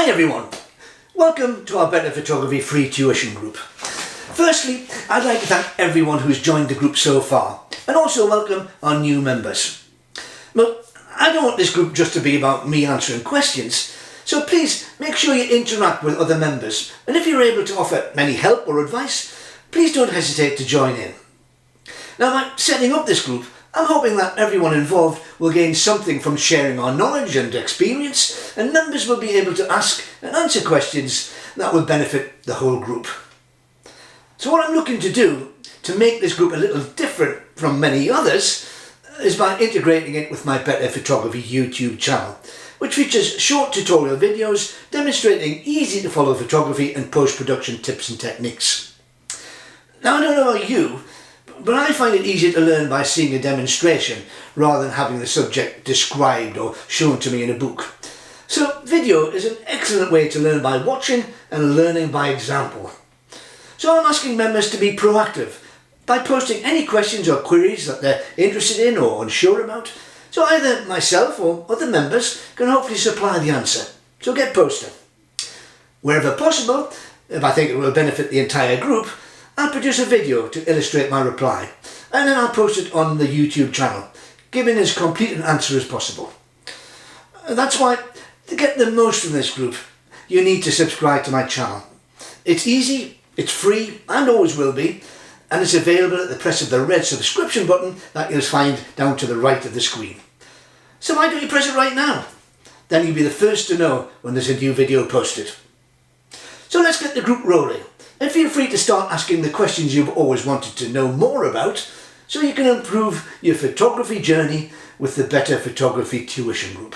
Hi everyone, welcome to our Better Photography free tuition group. Firstly, I'd like to thank everyone who's joined the group so far and also welcome our new members. Well, I don't want this group just to be about me answering questions, so please make sure you interact with other members, and if you're able to offer any help or advice, please don't hesitate to join in. Now, by setting up this group, I'm hoping that everyone involved will gain something from sharing our knowledge and experience, and members will be able to ask and answer questions that will benefit the whole group. So what I'm looking to do to make this group a little different from many others is by integrating it with my Better Photography YouTube channel, which features short tutorial videos demonstrating easy to follow photography and post-production tips and techniques. Now, I don't know about you, but I find it easier to learn by seeing a demonstration rather than having the subject described or shown to me in a book. So video is an excellent way to learn by watching and learning by example. So I'm asking members to be proactive by posting any questions or queries that they're interested in or unsure about. So either myself or other members can hopefully supply the answer. So get posting. Wherever possible, if I think it will benefit the entire group, I'll produce a video to illustrate my reply, and then I'll post it on the YouTube channel, giving as complete an answer as possible. That's why, to get the most from this group, you need to subscribe to my channel. It's easy, it's free, and always will be, and it's available at the press of the red subscription button that you'll find down to the right of the screen. So why don't you press it right now? Then you'll be the first to know when there's a new video posted. So let's get the group rolling. And feel free to start asking the questions you've always wanted to know more about, so you can improve your photography journey with the Better Photography Tuition Group.